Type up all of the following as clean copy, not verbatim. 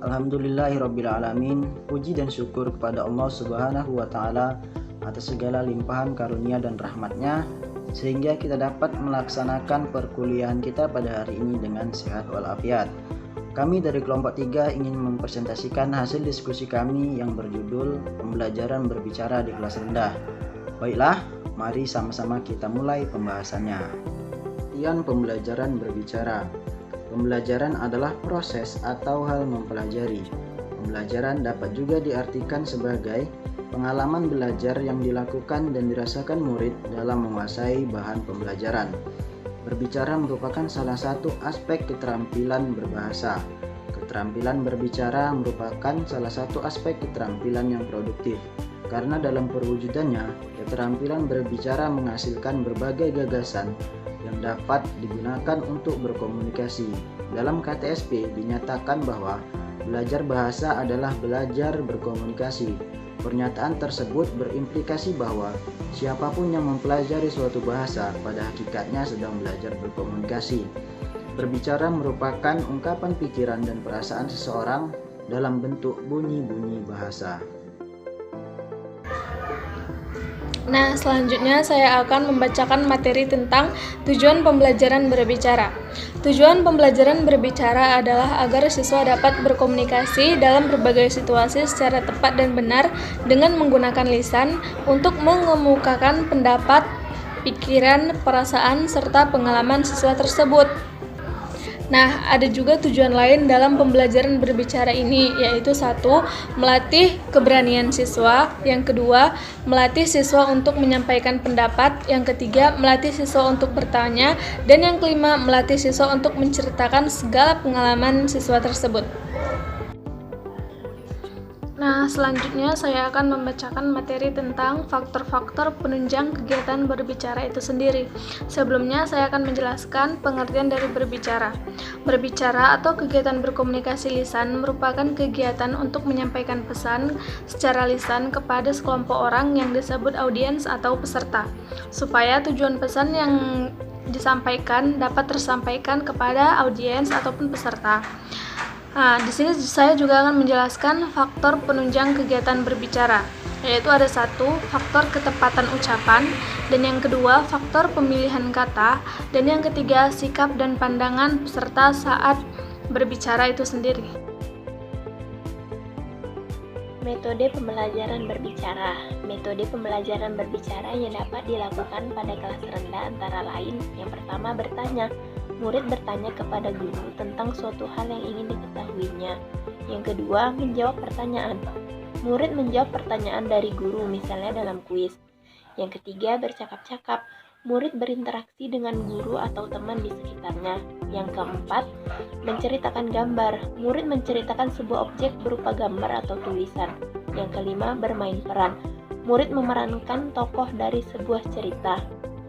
Alhamdulillahirrabbilalamin. Puji dan syukur kepada Allah Subhanahu wa Ta'ala atas segala limpahan karunia dan rahmatnya, sehingga kita dapat melaksanakan perkuliahan kita pada hari ini dengan sehat walafiat. Kami dari kelompok 3 ingin mempresentasikan hasil diskusi kami yang berjudul Pembelajaran Berbicara di Kelas Rendah. Baiklah, mari sama-sama kita mulai pembahasannya. Artian pembelajaran berbicara. Pembelajaran adalah proses atau hal mempelajari. Pembelajaran dapat juga diartikan sebagai pengalaman belajar yang dilakukan dan dirasakan murid dalam menguasai bahan pembelajaran. Berbicara merupakan salah satu aspek keterampilan berbahasa. Keterampilan berbicara merupakan salah satu aspek keterampilan yang produktif, karena dalam perwujudannya, keterampilan berbicara menghasilkan berbagai gagasan yang dapat digunakan untuk berkomunikasi. Dalam KTSP dinyatakan bahwa belajar bahasa adalah belajar berkomunikasi. Pernyataan tersebut berimplikasi bahwa siapapun yang mempelajari suatu bahasa pada hakikatnya sedang belajar berkomunikasi. Berbicara merupakan ungkapan pikiran dan perasaan seseorang dalam bentuk bunyi-bunyi bahasa. Nah, selanjutnya saya akan membacakan materi tentang tujuan pembelajaran berbicara. Tujuan pembelajaran berbicara adalah agar siswa dapat berkomunikasi dalam berbagai situasi secara tepat dan benar dengan menggunakan lisan untuk mengemukakan pendapat, pikiran, perasaan, serta pengalaman siswa tersebut. Nah, ada juga tujuan lain dalam pembelajaran berbicara ini, yaitu 1. Melatih keberanian siswa, yang kedua, melatih siswa untuk menyampaikan pendapat, yang ketiga, melatih siswa untuk bertanya, dan yang kelima, melatih siswa untuk menceritakan segala pengalaman siswa tersebut. Nah, selanjutnya saya akan membacakan materi tentang faktor-faktor penunjang kegiatan berbicara itu sendiri. Sebelumnya, saya akan menjelaskan pengertian dari berbicara. Berbicara atau kegiatan berkomunikasi lisan merupakan kegiatan untuk menyampaikan pesan secara lisan kepada sekelompok orang yang disebut audiens atau peserta, supaya tujuan pesan yang disampaikan dapat tersampaikan kepada audiens ataupun peserta. Nah, di sini saya juga akan menjelaskan faktor penunjang kegiatan berbicara, yaitu ada 1. Faktor ketepatan ucapan, dan yang kedua, faktor pemilihan kata, dan yang ketiga, sikap dan pandangan peserta saat berbicara itu sendiri. Metode pembelajaran berbicara. Metode pembelajaran berbicara yang dapat dilakukan pada kelas rendah antara lain: yang pertama, bertanya. Murid bertanya kepada guru tentang suatu hal yang ingin diketahuinya. Yang kedua, menjawab pertanyaan. Murid menjawab pertanyaan dari guru, misalnya dalam kuis. Yang ketiga, bercakap-cakap. Murid berinteraksi dengan guru atau teman di sekitarnya. Yang keempat, menceritakan gambar. Murid menceritakan sebuah objek berupa gambar atau tulisan. Yang kelima, bermain peran. Murid memerankan tokoh dari sebuah cerita.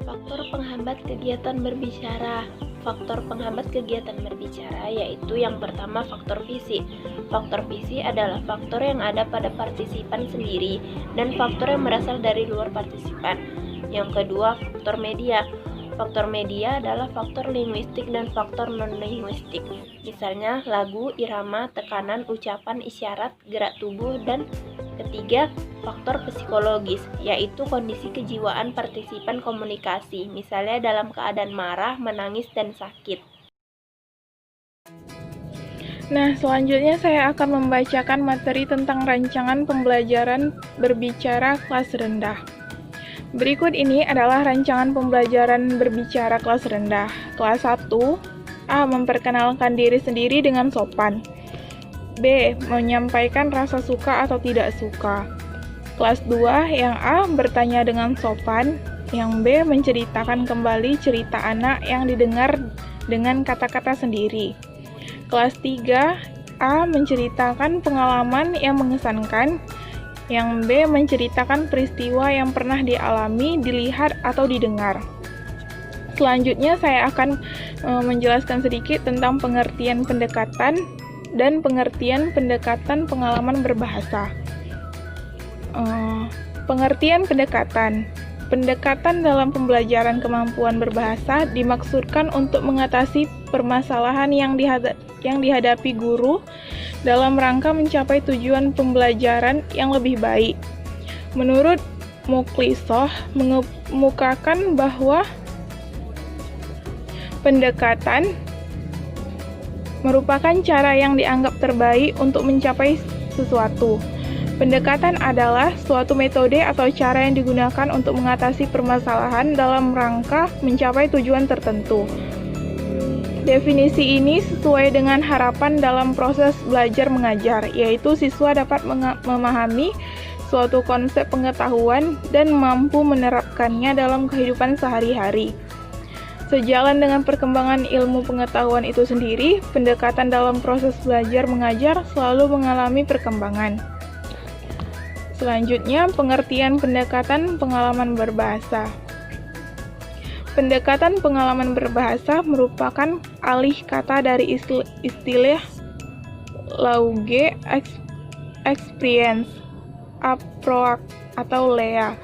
Faktor penghambat kegiatan berbicara. Faktor penghambat kegiatan berbicara yaitu yang pertama, faktor fisik. Faktor fisik adalah faktor yang ada pada partisipan sendiri dan faktor yang berasal dari luar partisipan. Yang kedua, faktor media. Faktor media adalah faktor linguistik dan faktor non-linguistik. Misalnya lagu, irama, tekanan, ucapan, isyarat, gerak tubuh. Dan ketiga, faktor psikologis, yaitu kondisi kejiwaan partisipan komunikasi, misalnya dalam keadaan marah, menangis, dan sakit. Nah, selanjutnya saya akan membacakan materi tentang rancangan pembelajaran berbicara kelas rendah. Berikut ini adalah rancangan pembelajaran berbicara kelas rendah. Kelas 1, A. Memperkenalkan diri sendiri dengan sopan. B. Menyampaikan rasa suka atau tidak suka. Kelas 2, yang A. Bertanya dengan sopan. Yang B. Menceritakan kembali cerita anak yang didengar dengan kata-kata sendiri. Kelas 3, A. Menceritakan pengalaman yang mengesankan. Yang B. Menceritakan peristiwa yang pernah dialami, dilihat, atau didengar. Selanjutnya saya akan menjelaskan sedikit tentang pengertian pendekatan dan pengertian pendekatan pengalaman berbahasa. Pengertian pendekatan. Pendekatan dalam pembelajaran kemampuan berbahasa dimaksudkan untuk mengatasi permasalahan yang dihadapi guru dalam rangka mencapai tujuan pembelajaran yang lebih baik. Menurut Muklisah mengemukakan bahwa pendekatan merupakan cara yang dianggap terbaik untuk mencapai sesuatu. Pendekatan adalah suatu metode atau cara yang digunakan untuk mengatasi permasalahan dalam rangka mencapai tujuan tertentu. Definisi ini sesuai dengan harapan dalam proses belajar mengajar, yaitu siswa dapat memahami suatu konsep pengetahuan dan mampu menerapkannya dalam kehidupan sehari-hari. Sejalan dengan perkembangan ilmu pengetahuan itu sendiri, pendekatan dalam proses belajar mengajar selalu mengalami perkembangan. Selanjutnya, pengertian pendekatan pengalaman berbahasa. Pendekatan pengalaman berbahasa merupakan alih kata dari istilah Lauge Experience approach atau LEA.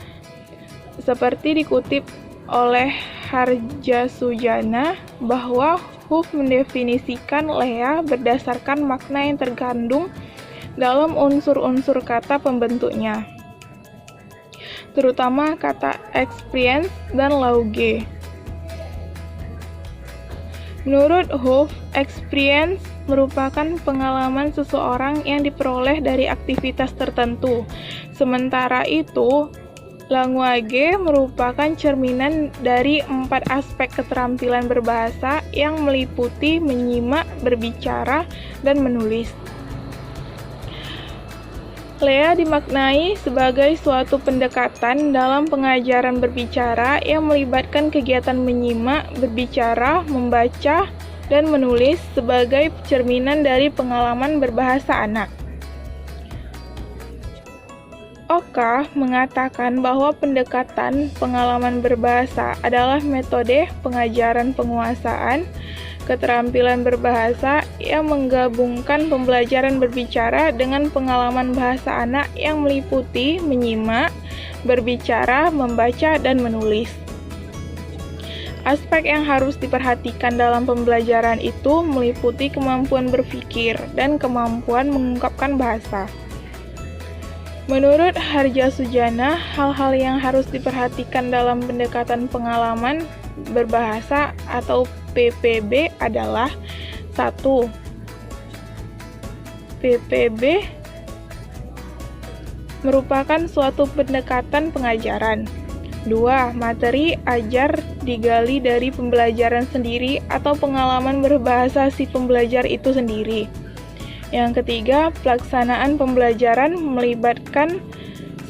Seperti dikutip oleh Harjasujana bahwa Huff mendefinisikan LEA berdasarkan makna yang terkandung dalam unsur-unsur kata pembentuknya, terutama kata experience dan lauge. Menurut Huff, experience merupakan pengalaman seseorang yang diperoleh dari aktivitas tertentu. Sementara itu, language merupakan cerminan dari 4 aspek keterampilan berbahasa yang meliputi menyimak, berbicara, dan menulis. LEA dimaknai sebagai suatu pendekatan dalam pengajaran berbicara yang melibatkan kegiatan menyimak, berbicara, membaca, dan menulis sebagai cerminan dari pengalaman berbahasa anak. Oka mengatakan bahwa pendekatan pengalaman berbahasa adalah metode pengajaran penguasaan keterampilan berbahasa yang menggabungkan pembelajaran berbicara dengan pengalaman bahasa anak yang meliputi menyimak, berbicara, membaca, dan menulis. Aspek yang harus diperhatikan dalam pembelajaran itu meliputi kemampuan berpikir dan kemampuan mengungkapkan bahasa. Menurut Harjasujana, hal-hal yang harus diperhatikan dalam pendekatan pengalaman berbahasa atau PPB adalah 1. PPB merupakan suatu pendekatan pengajaran. 2. Materi ajar digali dari pembelajaran sendiri atau pengalaman berbahasa si pembelajar itu sendiri. Yang ketiga, pelaksanaan pembelajaran melibatkan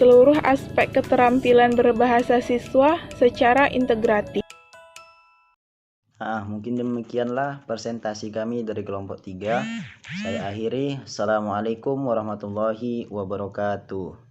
seluruh aspek keterampilan berbahasa siswa secara integratif. Mungkin demikianlah presentasi kami dari kelompok 3. Saya akhiri. Assalamualaikum warahmatullahi wabarakatuh.